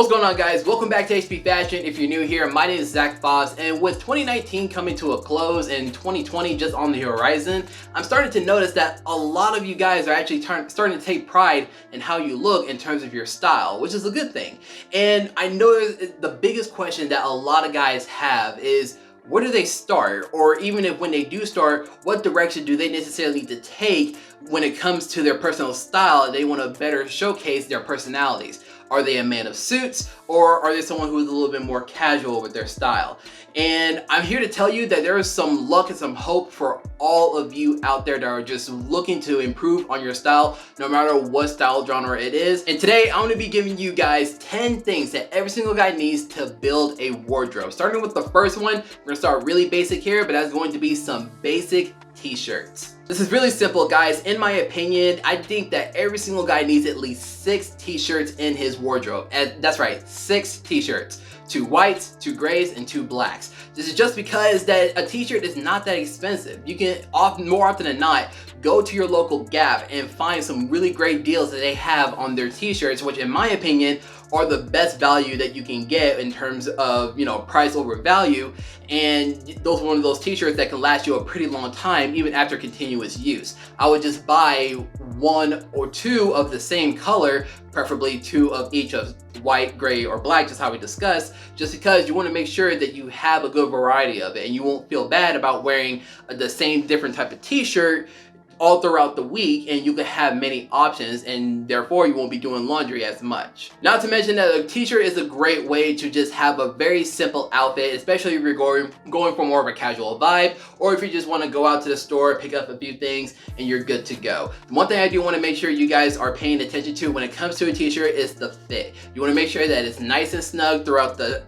What's going on, guys? Welcome back to HP Fashion. If you're new here, my name is Zach Fobbs, and with 2019 coming to a close and 2020 just on the horizon, I'm starting to notice that a lot of you guys are actually starting to take pride in how you look in terms of your style, which is a good thing. And I know the biggest question that a lot of guys have is, where do they start? Or even if when they do start, what direction do they necessarily need to take when it comes to their personal style? They want to better showcase their personalities. Are they a man of suits, or are they someone who's a little bit more casual with their style? And I'm here to tell you that there is some luck and some hope for all of you out there that are just looking to improve on your style, no matter what style genre it is. And today I'm going to be giving you guys 10 things that every single guy needs to build a wardrobe. Starting with the first one, we're going to start really basic here, but that's going to be some basic t-shirts. This is really simple, guys. In my opinion, I think that every single guy needs at least 6 t-shirts in his wardrobe. And that's right, 6 t-shirts. 2 whites, 2 grays, and 2 blacks. This is just because that a t-shirt is not that expensive. You can more often than not go to your local Gap and find some really great deals that they have on their t-shirts, which in my opinion are the best value that you can get in terms of, you know, price over value. And those are one of those t-shirts that can last you a pretty long time even after continuous use. I would just buy 1 or 2 of the same color, preferably 2 of each of white, gray, or black, just how we discussed, just because you want to make sure that you have a good variety of it and you won't feel bad about wearing the same different type of t-shirt all throughout the week, and you can have many options, and therefore you won't be doing laundry as much. Not to mention that a t-shirt is a great way to just have a very simple outfit, especially if you're going for more of a casual vibe, or if you just want to go out to the store, pick up a few things, and you're good to go. One thing I do want to make sure you guys are paying attention to when it comes to a t-shirt is the fit. You want to make sure that it's nice and snug throughout the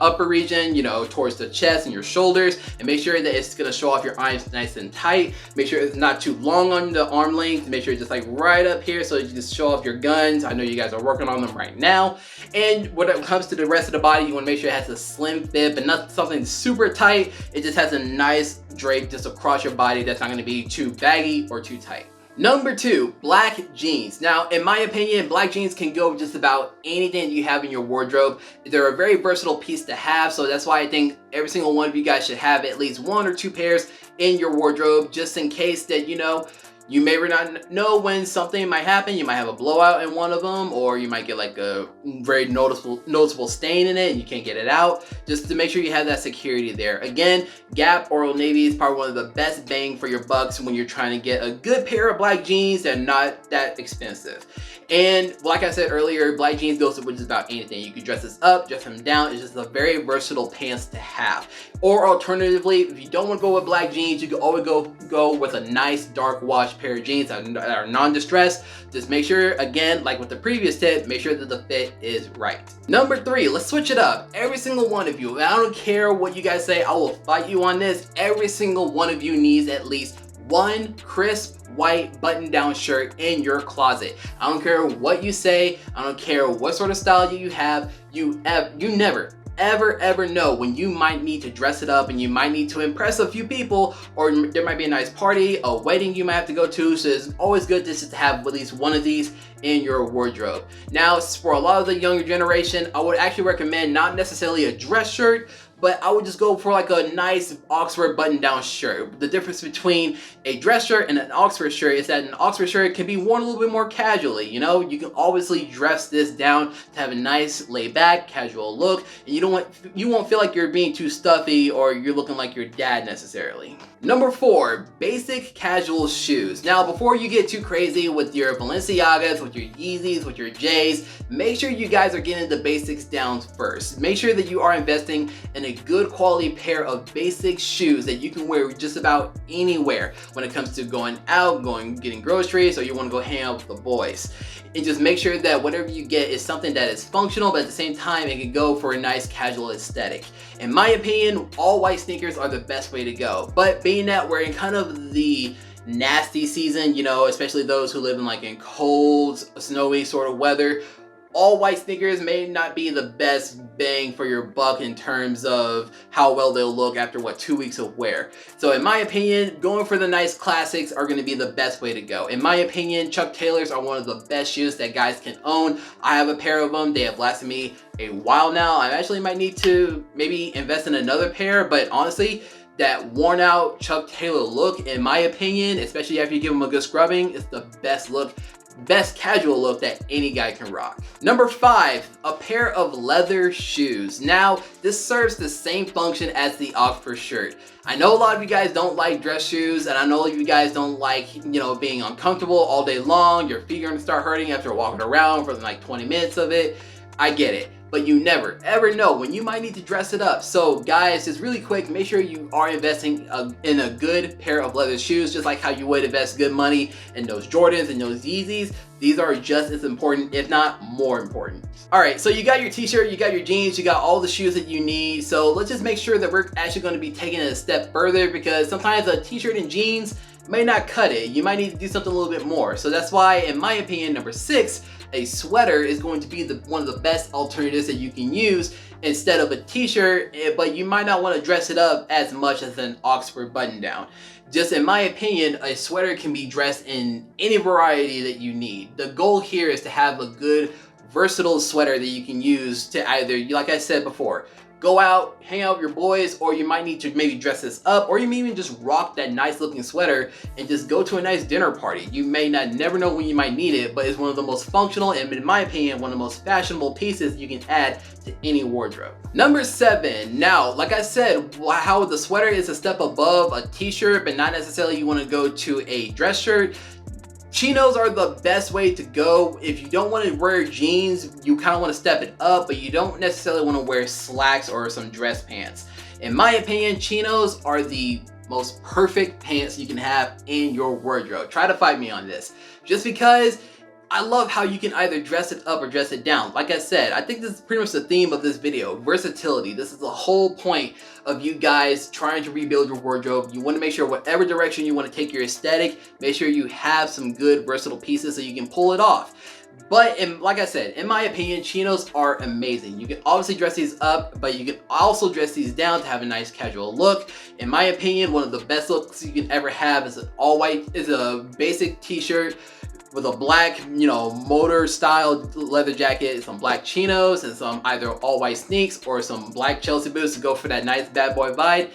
upper region, you know, towards the chest and your shoulders, and make sure that it's going to show off your arms nice and tight. Make sure it's not too long on the arm length. Make sure it's just like right up here so you just show off your guns. I know you guys are working on them right now. And when it comes to the rest of the body, you want to make sure it has a slim fit, but not something super tight. It just has a nice drape just across your body that's not going to be too baggy or too tight. Number 2, black jeans. Now, in my opinion, black jeans can go with just about anything you have in your wardrobe. They're a very versatile piece to have, so that's why I think every single one of you guys should have at least 1 or 2 pairs in your wardrobe, just in case that, you know, you may not know when something might happen. You might have a blowout in one of them, or you might get like a very noticeable stain in it and you can't get it out. Just to make sure you have that security there. Again, Gap or Old Navy is probably one of the best bang for your bucks when you're trying to get a good pair of black jeans that are not that expensive. And like I said earlier, black jeans goes with just about anything. You can dress this up, dress them down. It's just a very versatile pants to have. Or alternatively, if you don't want to go with black jeans, you can always go with a nice dark wash pair of jeans that are non-distressed. Just make sure, again, like with the previous tip, make sure that the fit is right. Number 3, let's switch it up. Every single one of you, I don't care what you guys say, I will fight you on this. Every single one of you needs at least 1 crisp white button-down shirt in your closet. I don't care what you say. I don't care what sort of style you have. You never ever know when you might need to dress it up and you might need to impress a few people, or there might be a nice party, a wedding you might have to go to. So it's always good just to have at least 1 of these in your wardrobe. Now, for a lot of the younger generation, I would actually recommend not necessarily a dress shirt, but I would just go for like a nice Oxford button-down shirt. The difference between a dress shirt and an Oxford shirt is that an Oxford shirt can be worn a little bit more casually. You know, you can obviously dress this down to have a nice laid-back, casual look, and you won't feel like you're being too stuffy or you're looking like your dad necessarily. Number 4, basic casual shoes. Now, before you get too crazy with your Balenciagas, with your Yeezys, with your J's, make sure you guys are getting the basics down first. Make sure that you are investing in a good quality pair of basic shoes that you can wear just about anywhere when it comes to going out, getting groceries, or you want to go hang out with the boys. And just make sure that whatever you get is something that is functional, but at the same time it can go for a nice casual aesthetic. In my opinion, all white sneakers are the best way to go. But being that we're in kind of the nasty season, you know, especially those who live in cold, snowy sort of weather, all white sneakers may not be the best bang for your buck in terms of how well they'll look after what, 2 weeks of wear. So in my opinion, going for the nice classics are going to be the best way to go. In my opinion, Chuck Taylors are one of the best shoes that guys can own. I have a pair of them. They have lasted me a while now. I actually might need to maybe invest in another pair, but honestly, that worn out Chuck Taylor look, in my opinion, especially after you give them a good scrubbing, is the best look, best casual look that any guy can rock. Number 5, a pair of leather shoes. Now, this serves the same function as the Oxford shirt. I know a lot of you guys don't like dress shoes, and I know you guys don't like, you know, being uncomfortable all day long. Your feet are gonna start hurting after walking around for like 20 minutes of it. I get it. But you never ever know when you might need to dress it up. So guys, just really quick, make sure you are investing in a good pair of leather shoes, just like how you would invest good money in those Jordans and those Yeezys. These are just as important, if not more important. All right, so you got your t-shirt, you got your jeans, you got all the shoes that you need. So let's just make sure that we're actually going to be taking it a step further, because sometimes a t-shirt and jeans may not cut it. You might need to do something a little bit more. So that's why, in my opinion, number 6, a sweater is going to be one of the best alternatives that you can use instead of a t-shirt, but you might not want to dress it up as much as an Oxford button down. Just in my opinion, a sweater can be dressed in any variety that you need. The goal here is to have a good, versatile sweater that you can use to either, like I said before, go out, hang out with your boys, or you might need to maybe dress this up, or you may even just rock that nice looking sweater and just go to a nice dinner party. You may never know when you might need it, but it's one of the most functional and, in my opinion, one of the most fashionable pieces you can add to any wardrobe. Number 7, now, like I said, how the sweater is a step above a t-shirt, but not necessarily you want to go to a dress shirt. Chinos are the best way to go. If you don't want to wear jeans, you kind of want to step it up, but you don't necessarily want to wear slacks or some dress pants. In my opinion, Chinos are the most perfect pants you can have in your wardrobe. Try to fight me on this. Just because I love how you can either dress it up or dress it down. Like I said, I think this is pretty much the theme of this video, versatility. This is the whole point of you guys trying to rebuild your wardrobe. You want to make sure whatever direction you want to take your aesthetic, make sure you have some good versatile pieces so you can pull it off. But like I said, in my opinion, Chinos are amazing. You can obviously dress these up, but you can also dress these down to have a nice casual look. In my opinion, one of the best looks you can ever have is an a basic t-shirt with a black, motor style leather jacket, some black chinos, and some either all white sneaks or some black Chelsea boots to go for that nice bad boy vibe.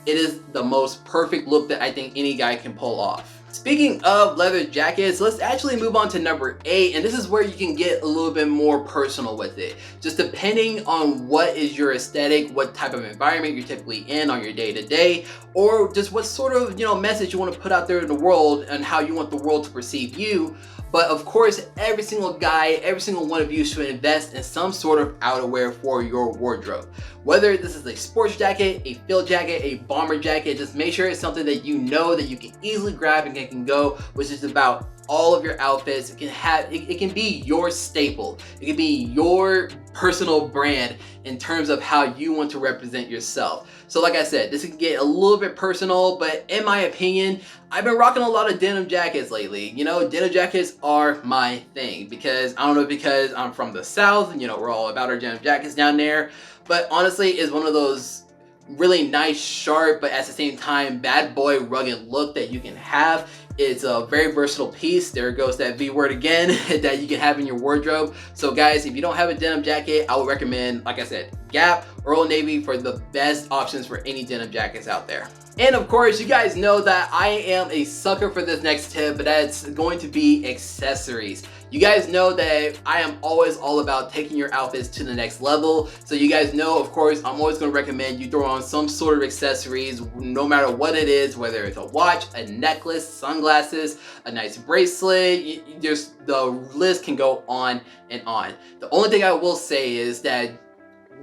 It is the most perfect look that I think any guy can pull off. Speaking of leather jackets, let's actually move on to number 8, and this is where you can get a little bit more personal with it. Just depending on what is your aesthetic, what type of environment you're typically in on your day-to-day, or just what sort of, message you want to put out there in the world and how you want the world to perceive you. But of course, every single guy, every single one of you should invest in some sort of outerwear for your wardrobe. Whether this is a sports jacket, a field jacket, a bomber jacket, just make sure it's something that you know that you can easily grab and can go, which is about all of your outfits. It can be your staple. It can be your personal brand in terms of how you want to represent yourself. So like I said, this can get a little bit personal, but in my opinion, I've been rocking a lot of denim jackets lately. Denim jackets are my thing because I don't know, because I'm from the South, and we're all about our denim jackets down there. But honestly, it's one of those really nice, sharp, but at the same time, bad boy rugged look that you can have. It's a very versatile piece. There goes that V word again that you can have in your wardrobe. So guys, if you don't have a denim jacket, I would recommend, like I said, Gap or Old Navy for the best options for any denim jackets out there. And of course, you guys know that I am a sucker for this next tip, but that's going to be accessories. You guys know that I am always all about taking your outfits to the next level. So you guys know, of course, I'm always going to recommend you throw on some sort of accessories, no matter what it is, whether it's a watch, a necklace, sunglasses, a nice bracelet. Just the list can go on and on. The only thing I will say is that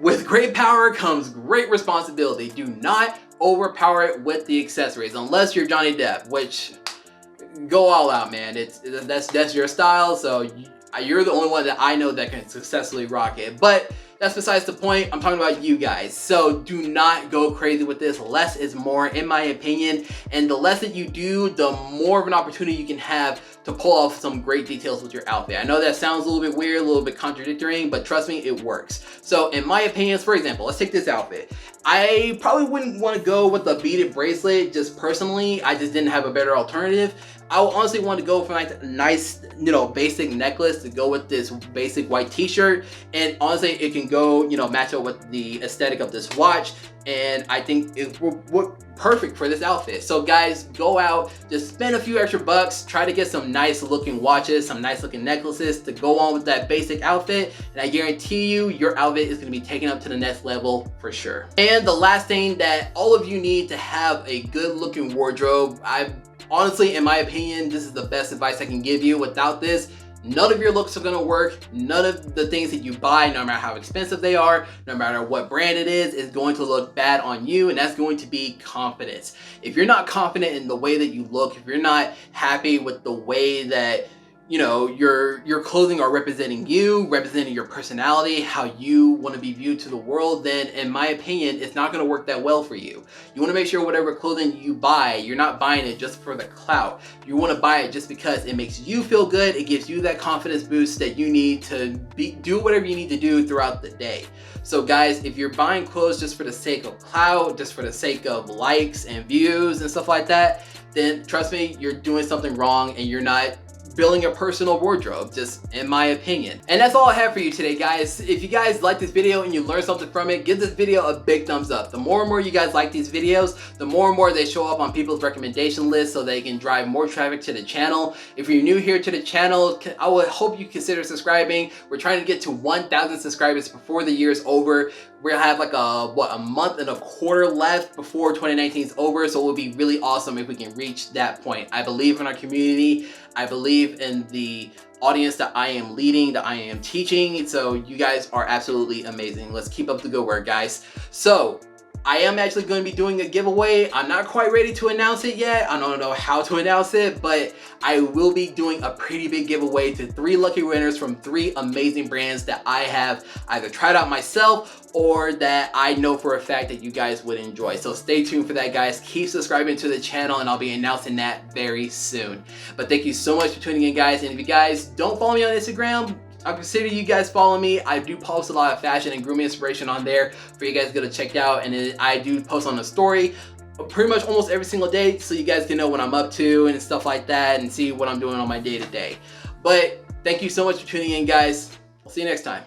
with great power comes great responsibility. Do not overpower it with the accessories, unless you're Johnny Depp, which go all out, man. That's your style, so you're the only one that I know that can successfully rock it. But that's besides the point. I'm talking about you guys. So do not go crazy with this. Less is more, in my opinion. And the less that you do, the more of an opportunity you can have to pull off some great details with your outfit. I know that sounds a little bit weird, a little bit contradictory, but trust me, it works. So in my opinion, for example, let's take this outfit. I probably wouldn't want to go with a beaded bracelet, just personally. I just didn't have a better alternative. I would honestly want to go for like a nice, basic necklace to go with this basic white t-shirt. And honestly, it can go, match up with the aesthetic of this watch. And I think it will work perfect for this outfit. So guys, go out, just spend a few extra bucks, try to get some nice looking watches, some nice looking necklaces to go on with that basic outfit. And I guarantee you, your outfit is gonna be taken up to the next level for sure. And the last thing that all of you need to have a good looking wardrobe, honestly, in my opinion, this is the best advice I can give you. Without this, none of your looks are gonna work. None of the things that you buy, no matter how expensive they are, no matter what brand it is going to look bad on you, and that's going to be confidence. If you're not confident in the way that you look, if you're not happy with the way that your clothing are representing you, representing your personality, how you want to be viewed to the world, then in my opinion, it's not going to work that well for you. You want to make sure whatever clothing you buy, you're not buying it just for the clout. You want to buy it just because it makes you feel good. It gives you that confidence boost that you need to do whatever you need to do throughout the day. So guys, if you're buying clothes just for the sake of clout, just for the sake of likes and views and stuff like that, then trust me, you're doing something wrong and you're not building a personal wardrobe, just in my opinion. And that's all I have for you today, guys. If you guys like this video and you learned something from it, give this video a big thumbs up. The more and more you guys like these videos, the more and more they show up on people's recommendation list so they can drive more traffic to the channel. If you're new here to the channel, I would hope you consider subscribing. We're trying to get to 1,000 subscribers before the year's over. We're gonna have like a month and a quarter left before 2019 is over, so it would be really awesome if we can reach that point. I believe in our community. I believe in the audience that I am leading, that I am teaching. So you guys are absolutely amazing. Let's keep up the good work, guys. So I am actually going to be doing a giveaway. I'm not quite ready to announce it yet. I don't know how to announce it, but I will be doing a pretty big giveaway to 3 lucky winners from 3 amazing brands that I have either tried out myself or that I know for a fact that you guys would enjoy. So stay tuned for that, guys. Keep subscribing to the channel and I'll be announcing that very soon. But thank you so much for tuning in, guys. And if you guys don't follow me on Instagram, I consider you guys follow me. I do post a lot of fashion and grooming inspiration on there for you guys to go to check out. And then I do post on the story pretty much almost every single day so you guys can know what I'm up to and stuff like that and see what I'm doing on my day to day. But thank you so much for tuning in, guys. I'll see you next time.